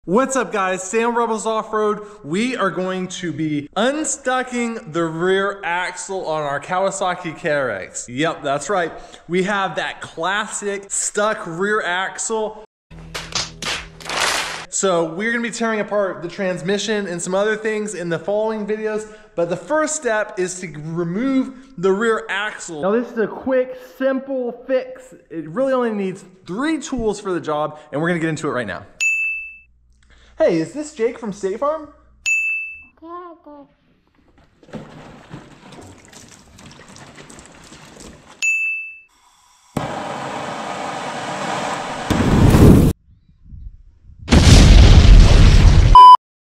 What's up guys, Sam Rebels Off-Road. We are going to be unstucking the rear axle on our Kawasaki KRX. Yep, that's right. We have that classic stuck rear axle. So we're gonna be tearing apart the transmission and some other things in the following videos, but the first step is to remove the rear axle. Now this is a quick, simple fix. It really only needs 3 tools for the job, and we're gonna get into it right now. Hey, is this Jake from State Farm?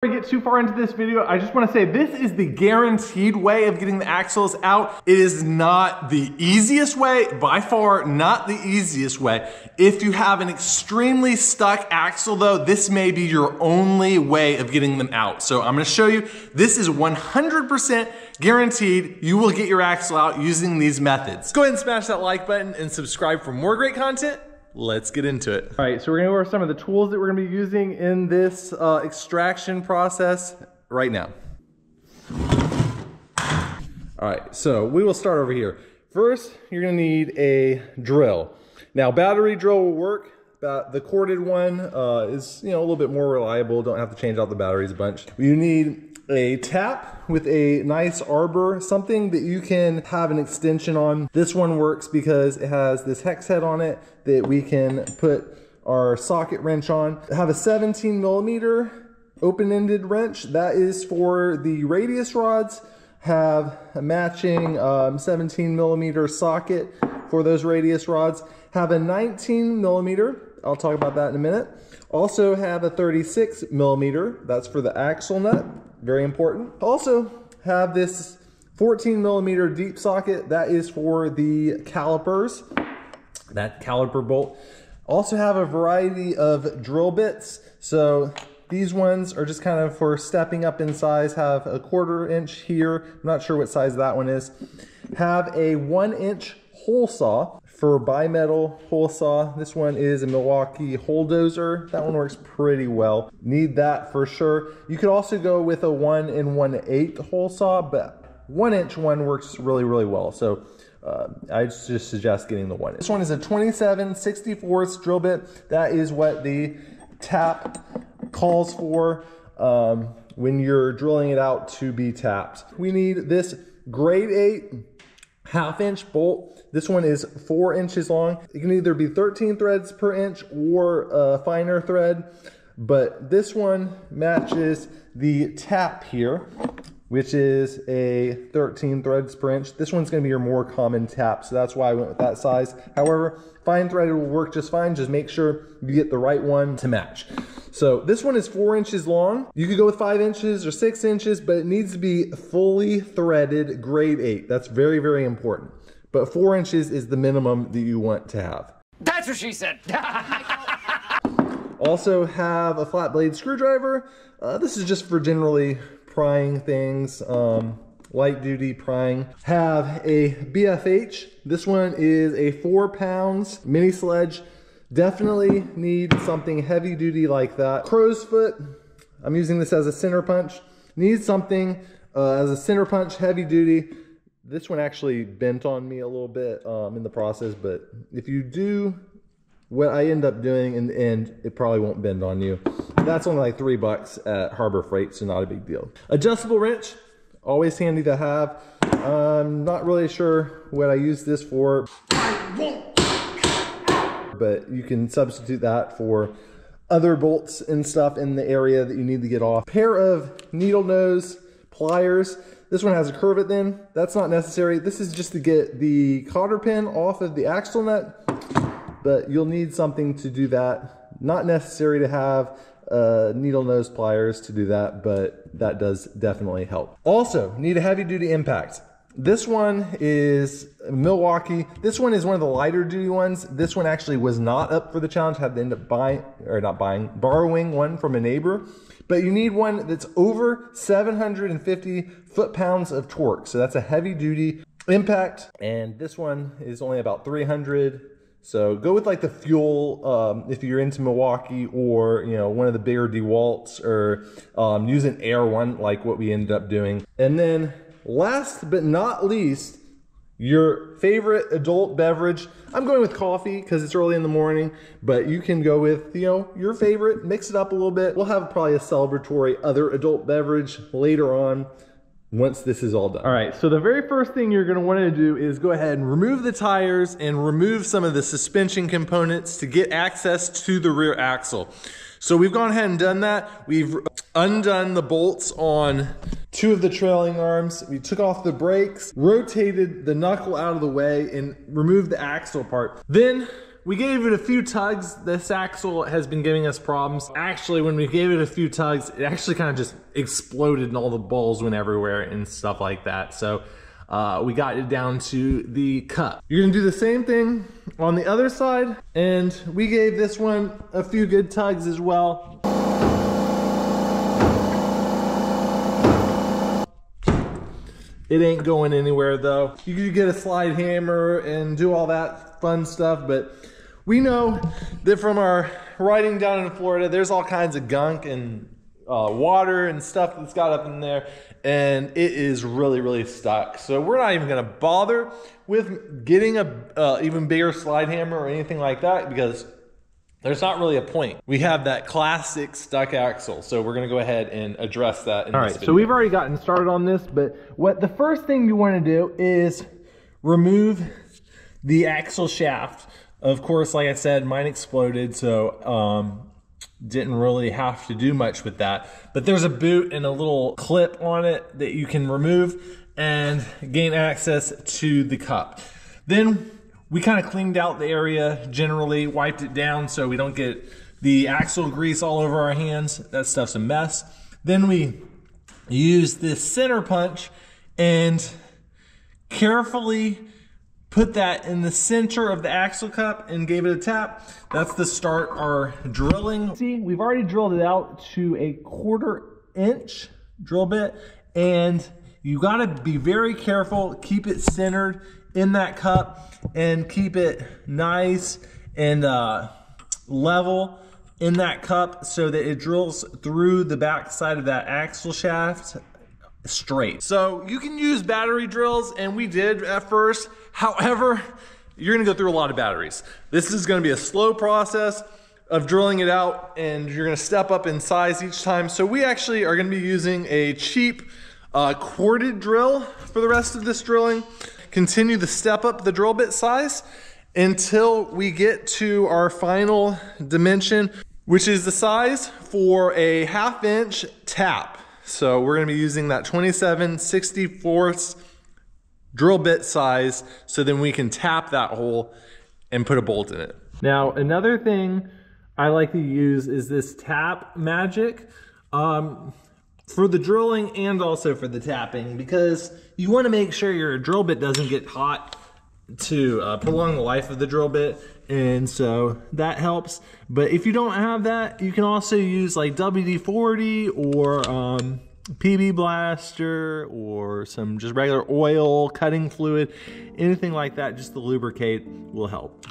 Before we get too far into this video, I just want to say this is the guaranteed way of getting the axles out. It is not the easiest way, by far not the easiest way. If you have an extremely stuck axle though, this may be your only way of getting them out. So I'm going to show you, this is 100% guaranteed you will get your axle out using these methods. Go ahead and smash that like button and subscribe for more great content. Let's get into it. All right, so we're gonna go over some of the tools that we're gonna be using in this extraction process right now. All right, so we will start over here. First, you're gonna need a drill. Now, battery drill will work. The corded one is, a little bit more reliable. Don't have to change out the batteries a bunch. You need a tap with a nice arbor, something that you can have an extension on. This one works because it has this hex head on it that we can put our socket wrench on. Have a 17mm open-ended wrench. That is for the radius rods. Have a matching 17mm socket for those radius rods. Have a 19mm. I'll talk about that in a minute. Also have a 36mm. That's for the axle nut. Very important. Also have this 14mm deep socket. That is for the calipers, that caliper bolt. Also have a variety of drill bits. So these ones are just kind of for stepping up in size. Have a 1/4 inch here. I'm not sure what size that one is. Have a 1-inch hole saw for bimetal hole saw. This one is a Milwaukee hole dozer. That one works pretty well. Need that for sure. You could also go with a 1 1/8 hole saw, but 1-inch one works really, really well. So I just suggest getting the 1. This one is a 27/64 drill bit. That is what the tap calls for when you're drilling it out to be tapped. We need this grade 8 1/2-inch bolt. This one is 4 inches long. It can either be 13 threads per inch or a finer thread, but this one matches the tap here, which is a 13 threads per inch. This one's gonna be your more common tap, so that's why I went with that size. However, fine threaded will work just fine. Just make sure you get the right one to match. So this one is 4 inches long. You could go with 5 inches or 6 inches, but it needs to be fully threaded grade 8. That's very, very important. But 4 inches is the minimum that you want to have. That's what she said. Also have a flat blade screwdriver. This is just for generally prying things, light duty prying. Have a BFH. This one is a 4 pounds mini sledge. Definitely need something heavy duty like that. Crow's foot. I'm using this as a center punch. Need something as a center punch, heavy duty. This one actually bent on me a little bit in the process, but if you do what I end up doing in the end, it probably won't bend on you. That's only like $3 at Harbor Freight, so not a big deal. Adjustable wrench, always handy to have. I'm not really sure what I use this for, but you can substitute that for other bolts and stuff in the area that you need to get off. Pair of needle nose pliers. This one has a curve at the end. That's not necessary. This is just to get the cotter pin off of the axle nut, but you'll need something to do that. Not necessary to have needle nose pliers to do that, but that does definitely help. Also, need a heavy duty impact. This one is Milwaukee. This one is one of the lighter duty ones. This one actually was not up for the challenge. Had to end up borrowing one from a neighbor. But you need one that's over 750 foot-pounds of torque. So that's a heavy duty impact. And this one is only about 300 So go with like the fuel if you're into Milwaukee, or you know, one of the bigger DeWalt's, or use an Air one like what we ended up doing. And then last but not least, your favorite adult beverage. I'm going with coffee because it's early in the morning, but you can go with, you know, your favorite, mix it up a little bit. We'll have probably a celebratory other adult beverage later on once this is all done. All right, so the very first thing you're gonna wanna do is go ahead and remove the tires and remove some of the suspension components to get access to the rear axle. So we've gone ahead and done that. We've undone the bolts on 2 of the trailing arms. We took off the brakes, rotated the knuckle out of the way, and removed the axle part. Then we gave it a few tugs. This axle has been giving us problems. Actually, when we gave it a few tugs, it actually kind of just exploded and all the balls went everywhere and stuff like that. So we got it down to the cup. You're gonna do the same thing on the other side, and we gave this one a few good tugs as well. It ain't going anywhere though. You could get a slide hammer and do all that fun stuff, but we know that from our riding down in Florida, there's all kinds of gunk and water and stuff that's got up in there, and it is really, really stuck. So we're not even gonna bother with getting a even bigger slide hammer or anything like that, because there's not really a point. We have that classic stuck axle, so we're gonna go ahead and address that in this video. So we've already gotten started on this, but what the first thing you wanna do is remove the axle shaft. Of course, like I said, mine exploded, so didn't really have to do much with that. But there's a boot and a little clip on it that you can remove and gain access to the cup. Then we kind of cleaned out the area generally, wiped it down so we don't get the axle grease all over our hands. That stuff's a mess. Then we used this center punch and carefully put that in the center of the axle cup and gave it a tap. That's the start our drilling. See, we've already drilled it out to a 1/4 inch drill bit, and you gotta be very careful, keep it centered in that cup and keep it nice and level in that cup so that it drills through the back side of that axle shaft straight. So you can use battery drills, and we did at first. However, you're gonna go through a lot of batteries. This is gonna be a slow process of drilling it out, and you're gonna step up in size each time. So we actually are gonna be using a cheap corded drill for the rest of this drilling. Continue to step up the drill bit size until we get to our final dimension, which is the size for a 1/2 inch tap. So we're gonna be using that 27/64 drill bit size, so then we can tap that hole and put a bolt in it. Now, another thing I like to use is this tap magic for the drilling and also for the tapping, because you wanna make sure your drill bit doesn't get hot to prolong the life of the drill bit, and so that helps. But if you don't have that, you can also use like WD-40 or PB Blaster or some just regular oil, cutting fluid, anything like that, just to lubricate will help.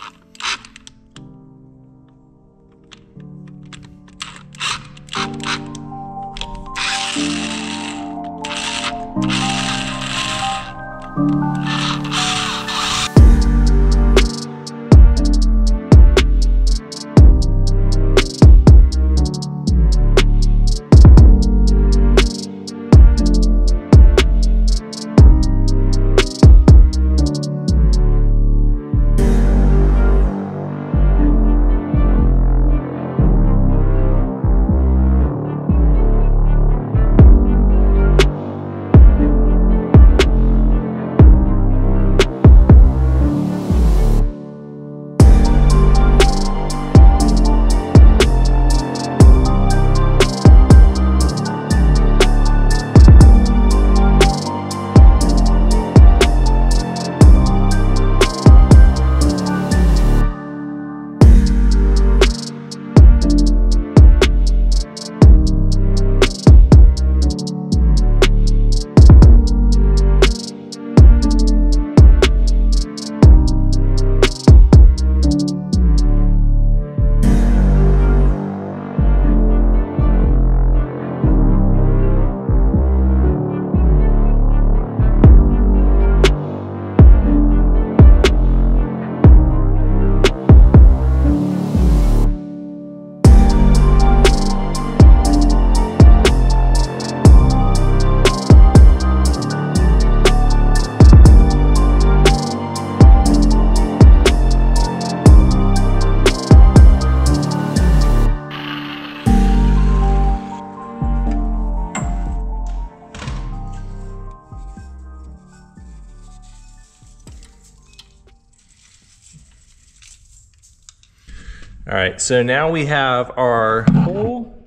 All right, so now we have our hole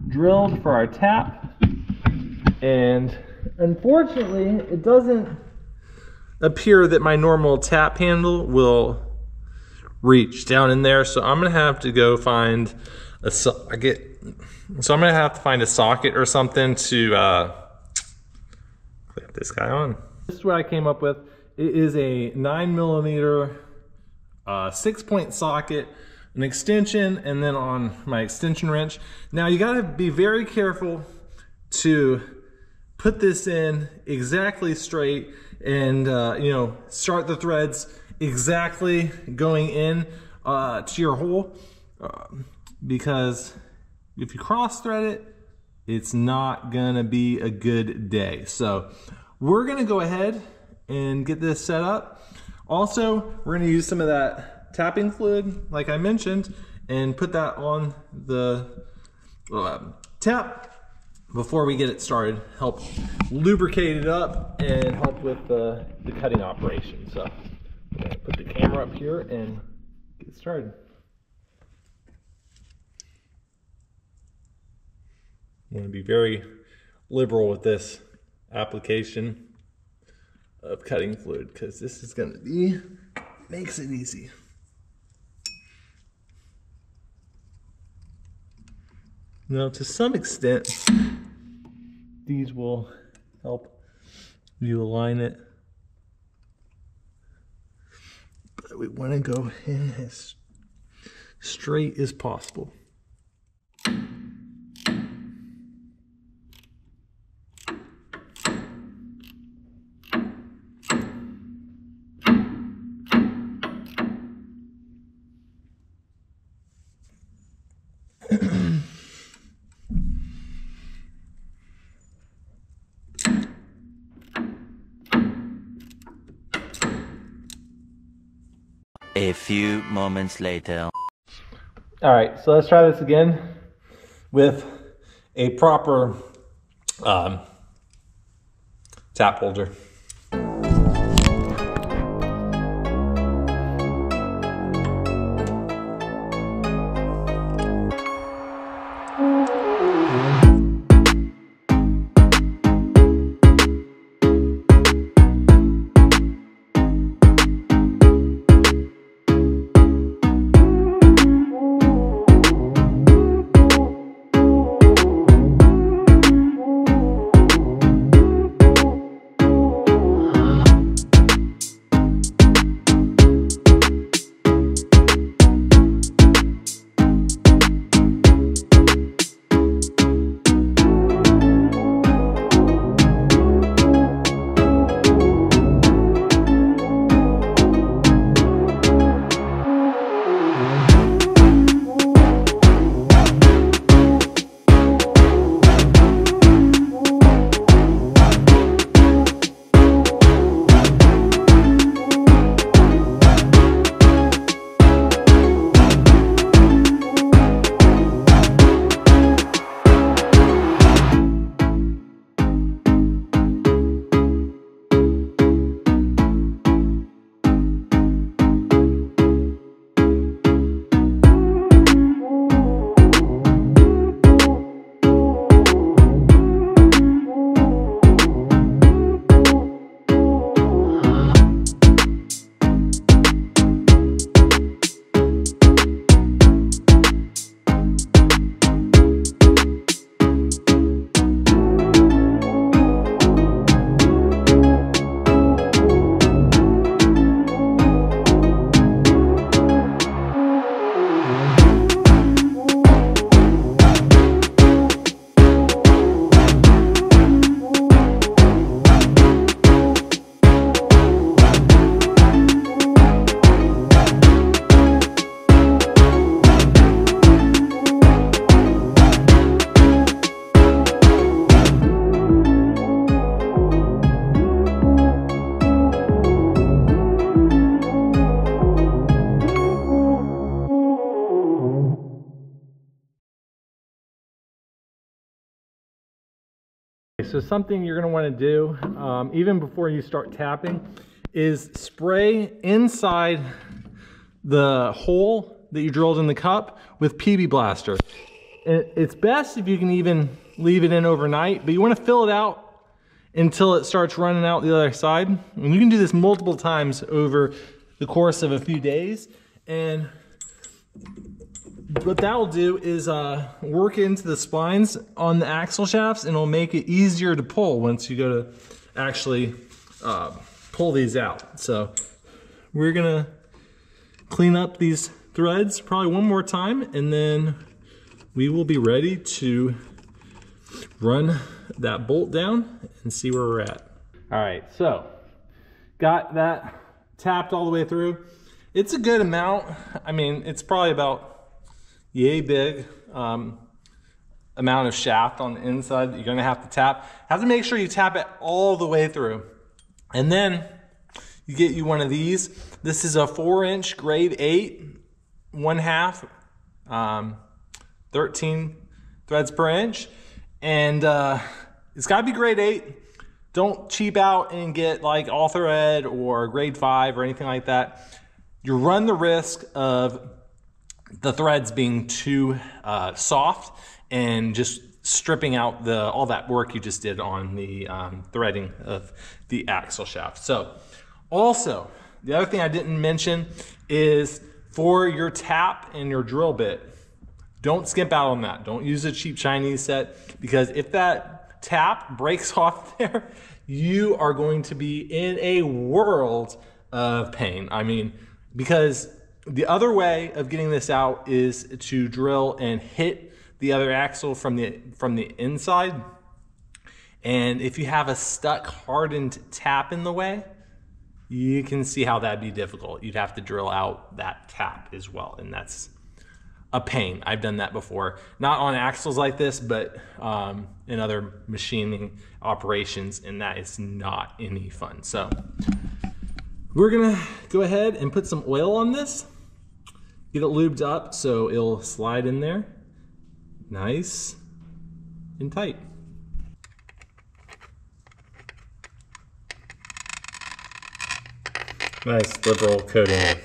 drilled for our tap, and unfortunately it doesn't appear that my normal tap handle will reach down in there, so I'm gonna have to go find a socket. So I'm gonna have to find a socket or something to clip this guy on. This is what I came up with. It is a 9mm 6-point socket, an extension, and then on my extension wrench. Now you gotta be very careful to put this in exactly straight and you know, start the threads exactly going in to your hole, because if you cross thread it, it's not gonna be a good day. So we're gonna go ahead and get this set up. Also, we're gonna use some of that tapping fluid, like I mentioned, and put that on the tap before we get it started. Help lubricate it up and help with the cutting operation. So I'm gonna put the camera up here and get started. I'm gonna be very liberal with this application of cutting fluid, because this is gonna be, makes it easy. Now, to some extent, these will help you align it, but we want to go in as straight as possible. A few moments later. All right, so let's try this again with a proper tap holder. So something you're going to want to do, even before you start tapping, is spray inside the hole that you drilled in the cup with PB Blaster. And it's best if you can even leave it in overnight, but you want to fill it out until it starts running out the other side. And you can do this multiple times over the course of a few days. And what that will do is work into the splines on the axle shafts, and it'll make it easier to pull once you go to actually pull these out. So we're gonna clean up these threads probably one more time, and then we will be ready to run that bolt down and see where we're at. All right, so got that tapped all the way through. It's a good amount. I mean, it's probably about yay big amount of shaft on the inside that you're gonna have to tap. Have to make sure you tap it all the way through. And then you get you one of these. This is a 4-inch grade 8, 1/2, 13 threads per inch. And it's gotta be grade 8. Don't cheap out and get like all thread or grade 5 or anything like that. You run the risk of the threads being too soft and just stripping out all that work you just did on the threading of the axle shaft. So also, the other thing I didn't mention is for your tap and your drill bit, don't skimp out on that. Don't use a cheap Chinese set, because if that tap breaks off there, you are going to be in a world of pain. I mean, because the other way of getting this out is to drill and hit the other axle from the inside. And if you have a stuck hardened tap in the way, you can see how that'd be difficult. You'd have to drill out that tap as well, and that's a pain. I've done that before, not on axles like this, but in other machining operations, and that is not any fun. So we're gonna go ahead and put some oil on this, get it lubed up so it'll slide in there nice and tight. Nice liberal coating.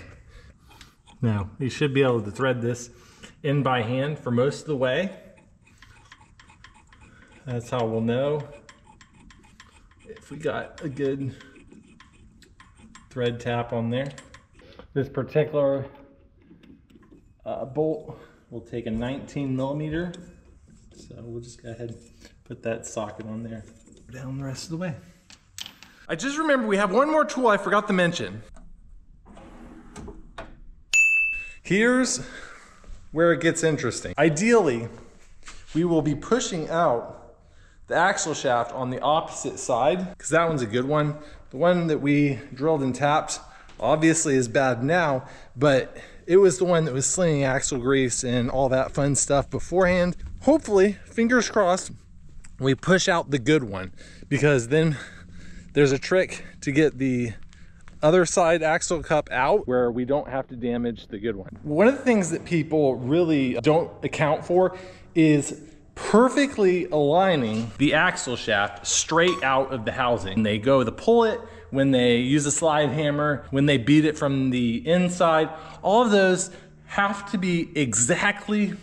Now, you should be able to thread this in by hand for most of the way. That's how we'll know if we got a good thread tap on there. This particular bolt will take a 19 millimeter. So we'll just go ahead and put that socket on there, down the rest of the way. I just remembered we have one more tool I forgot to mention. Here's where it gets interesting. Ideally, we will be pushing out the axle shaft on the opposite side, because that one's a good one. The one that we drilled and tapped obviously is bad now, but it was the one that was slinging axle grease and all that fun stuff beforehand. Hopefully, fingers crossed, we push out the good one, because then there's a trick to get the other side axle cup out where we don't have to damage the good one. One of the things that people really don't account for is perfectly aligning the axle shaft straight out of the housing. When they go to pull it, when they use a slide hammer, when they beat it from the inside, all of those have to be exactly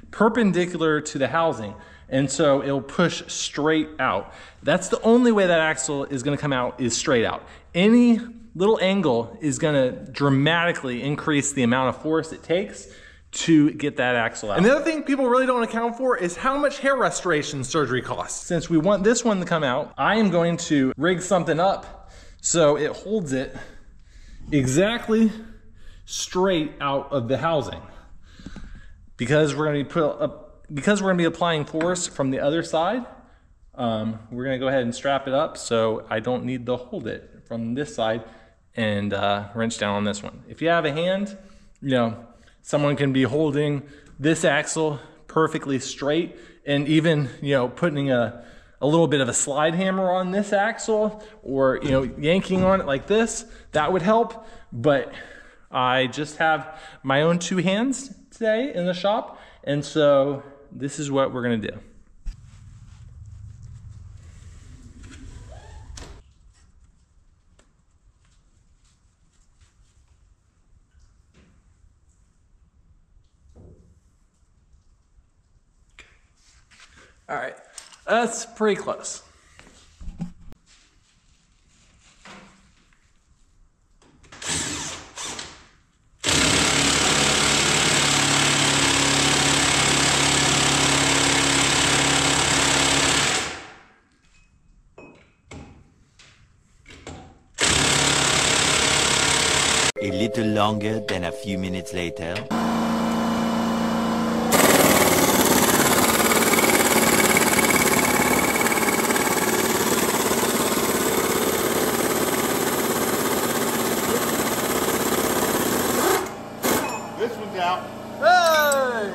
perpendicular to the housing. And so it'll push straight out. That's the only way that axle is gonna come out, is straight out. Any little angle is gonna dramatically increase the amount of force it takes to get that axle out. And the other thing people really don't account for is how much hair restoration surgery costs. Since we want this one to come out, I am going to rig something up so it holds it exactly straight out of the housing. Because we're gonna be applying force from the other side, we're gonna go ahead and strap it up so I don't need to hold it from this side and wrench down on this one. If you have a hand, you know, someone can be holding this axle perfectly straight, and even, you know, putting a little bit of a slide hammer on this axle, or, you know, yanking on it like this, that would help. But I just have my own two hands today in the shop, and so this is what we're gonna do. right, that's pretty close. A little longer than a few minutes later. This one's out. Hey!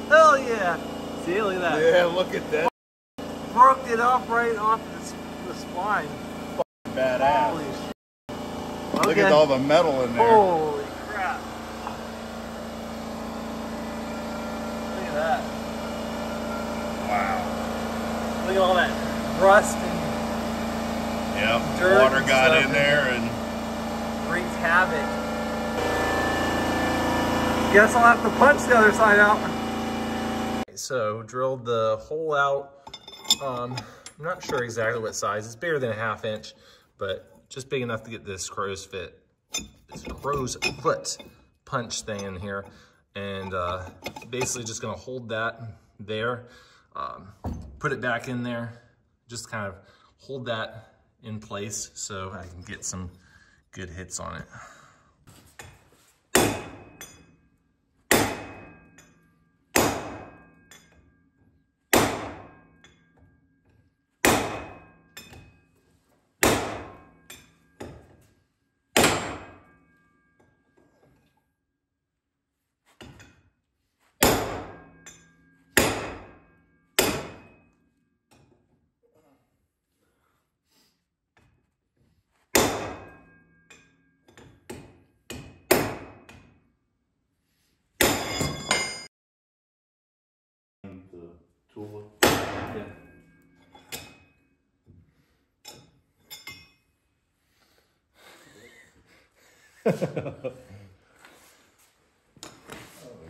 Hell yeah! See, look at that. Yeah, look at that. Broke it off right off the spine. Badass. Holy shit. Look at all the metal in there. Holy crap. Look at that. Wow. Look at all that rust and Yep. dirt Water and got stuff in there and wreaked havoc. Guess I'll have to punch the other side out. So drilled the hole out. I'm not sure exactly what size. It's bigger than a 1/2 inch, but just big enough to get this crow's foot punch thing in here. And basically just gonna hold that there, put it back in there, just kind of hold that in place so I can get some good hits on it. oh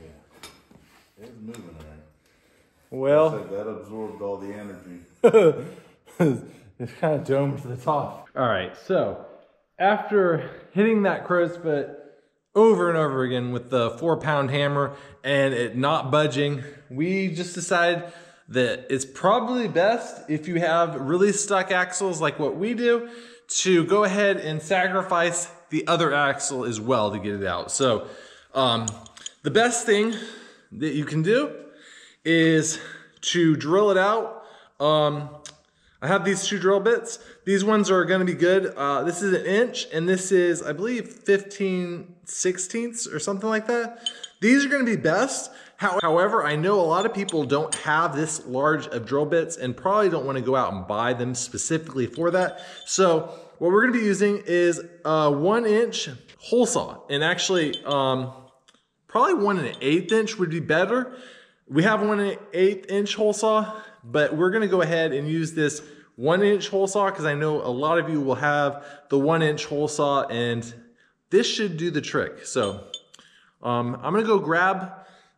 yeah, it's moving there. Well, that absorbed all the energy. it's kind of domed to the top. All right, so after hitting that crow's foot over and over again with the 4-pound hammer and it not budging, we just decided that it's probably best if you have really stuck axles like what we do to go ahead and sacrifice the other axle as well to get it out. So the best thing that you can do is to drill it out. I have these 2 drill bits. These ones are gonna be good. This is 1 inch and this is, I believe, 15/16 or something like that. These are gonna be best. However, I know a lot of people don't have this large of drill bits and probably don't wanna go out and buy them specifically for that. So what we're gonna be using is a 1 inch hole saw. And actually, probably 1 1/8 inch would be better. We have 1 1/8 inch hole saw, but we're gonna go ahead and use this 1 inch hole saw because I know a lot of you will have the 1 inch hole saw and this should do the trick. So I'm gonna go grab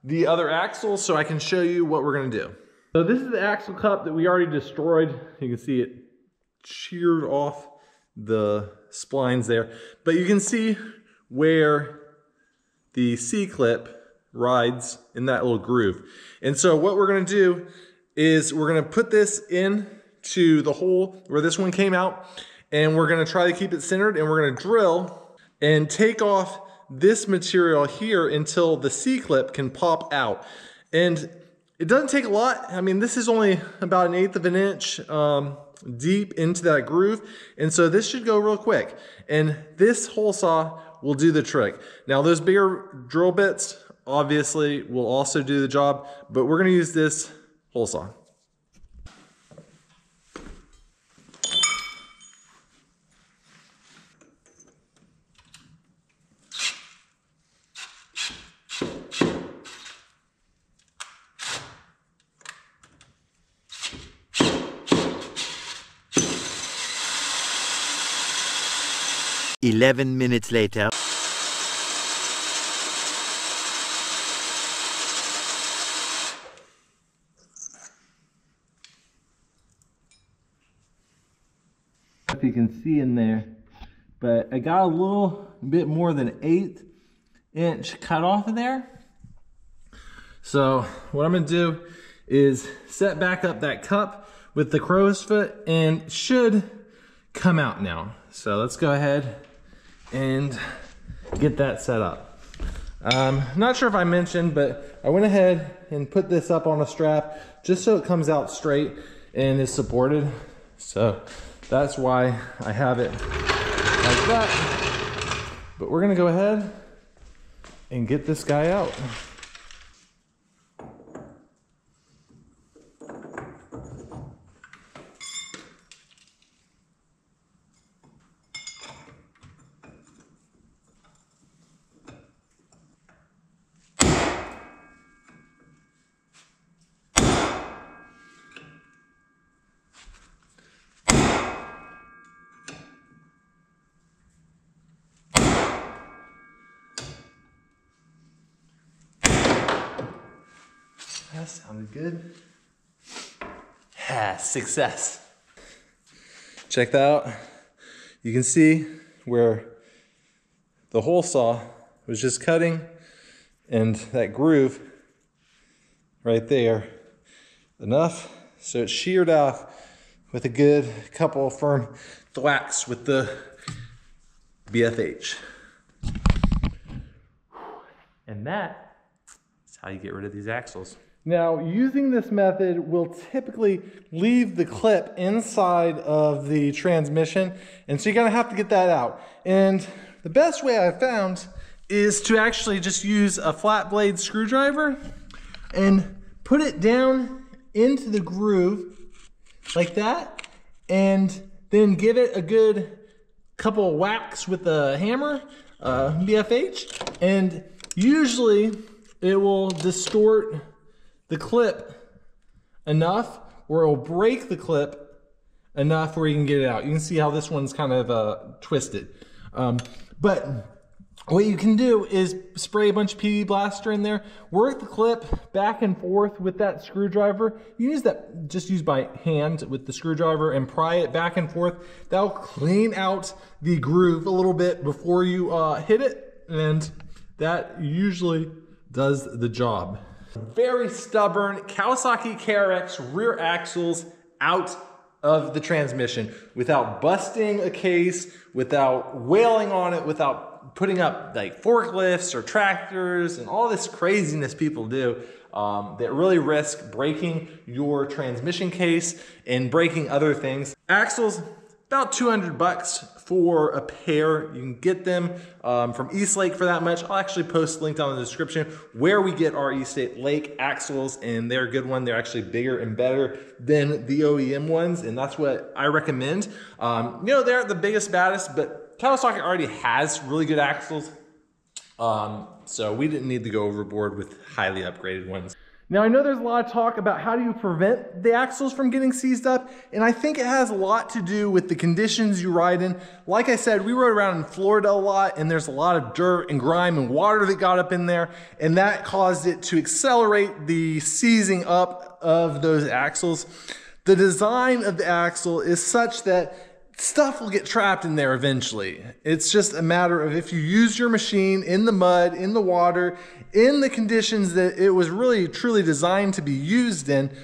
the other axle so I can show you what we're gonna do. So this is the axle cup that we already destroyed. You can see it sheared off the splines there, but you can see where the C-clip rides in that little groove. And so what we're gonna do is we're gonna put this in to the hole where this one came out, and we're gonna try to keep it centered, and we're gonna drill and take off this material here until the C-clip can pop out. And it doesn't take a lot. I mean, this is only about 1/8 of an inch deep into that groove. And so this should go real quick. And this hole saw will do the trick. Now those bigger drill bits obviously will also do the job, but we're gonna use this hole saw. "11 minutes later. if you can see in there, but I got a little bit more than 1/8 inch cut off of there. So what I'm gonna do is set back up that cup with the crow's foot, and it should come out now. So let's go ahead and get that set up. Not sure if I mentioned, but I went ahead and put this up on a strap just so it comes out straight and is supported. So that's why I have it like that. But we're gonna go ahead and get this guy out. That sounded good. Yeah, success. Check that out. You can see where the hole saw was just cutting, and that groove right there, enough so it's sheared off with a good couple of firm thwacks with the BFH. And that is how you get rid of these axles. Now, using this method will typically leave the clip inside of the transmission, and so you're gonna have to get that out. And the best way I've found is to actually just use a flat blade screwdriver and put it down into the groove like that, and then give it a good couple of whacks with a hammer, BFH, and usually it will distort the clip enough where it will break the clip enough where you can get it out. You can see how this one's kind of twisted. But what you can do is spray a bunch of PV Blaster in there, work the clip back and forth with that screwdriver. You use that, just use by hand with the screwdriver and pry it back and forth. That'll clean out the groove a little bit before you hit it, and that usually does the job. Very stubborn Kawasaki KRX rear axles out of the transmission without busting a case, without wailing on it, without putting up like forklifts or tractors and all this craziness people do that really risk breaking your transmission case and breaking other things. Axles, about 200 bucks for a pair. You can get them from Eastlake for that much. I'll actually post a link down in the description where we get our Eastlake axles, and they're a good one. They're actually bigger and better than the OEM ones, and that's what I recommend. You know, they aren't the biggest, baddest, but Kawasaki already has really good axles, so we didn't need to go overboard with highly upgraded ones. Now, I know there's a lot of talk about how do you prevent the axles from getting seized up, and I think it has a lot to do with the conditions you ride in. Like I said, we rode around in Florida a lot, and there's a lot of dirt and grime and water that got up in there, and that caused it to accelerate the seizing up of those axles. The design of the axle is such that stuff will get trapped in there eventually. It's just a matter of if you use your machine in the mud, in the water, in the conditions that it was really truly designed to be used in,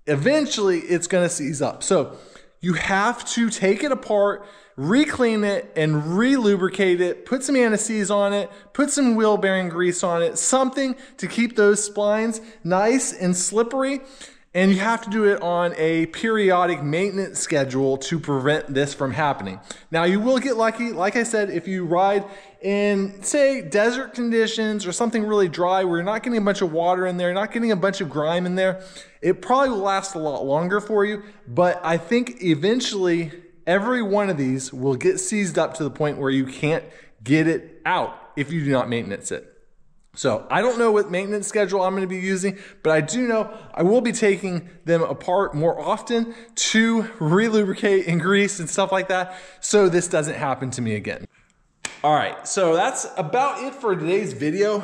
eventually it's gonna seize up. So you have to take it apart, re-clean it, and re-lubricate it, put some anti-seize on it, put some wheel bearing grease on it, something to keep those splines nice and slippery. And you have to do it on a periodic maintenance schedule to prevent this from happening. Now, you will get lucky. Like I said, if you ride in, say, desert conditions or something really dry where you're not getting a bunch of water in there, you're not getting a bunch of grime in there, it probably will last a lot longer for you. But I think eventually every one of these will get seized up to the point where you can't get it out if you do not maintenance it. So I don't know what maintenance schedule I'm going to be using, but I do know I will be taking them apart more often to re-lubricate and grease and stuff like that, so this doesn't happen to me again. All right, so that's about it for today's video.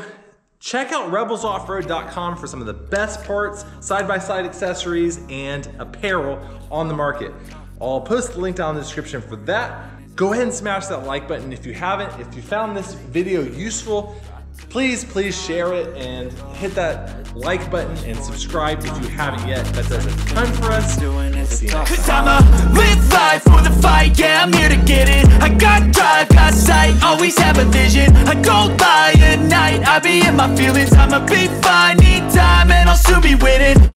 Check out rebelsoffroad.com for some of the best parts, side-by-side accessories, and apparel on the market. I'll post the link down in the description for that. Go ahead and smash that like button if you haven't. If you found this video useful, please share it and hit that like button and subscribe if you haven't yet. That does a ton for us. See you next Cause time. I'ma live life for the fight, yeah, I'm here to get it. I got drive, got sight, always have a vision. I go by at night, I be in my feelings. I'ma be fine, need time, and I'll soon be winning.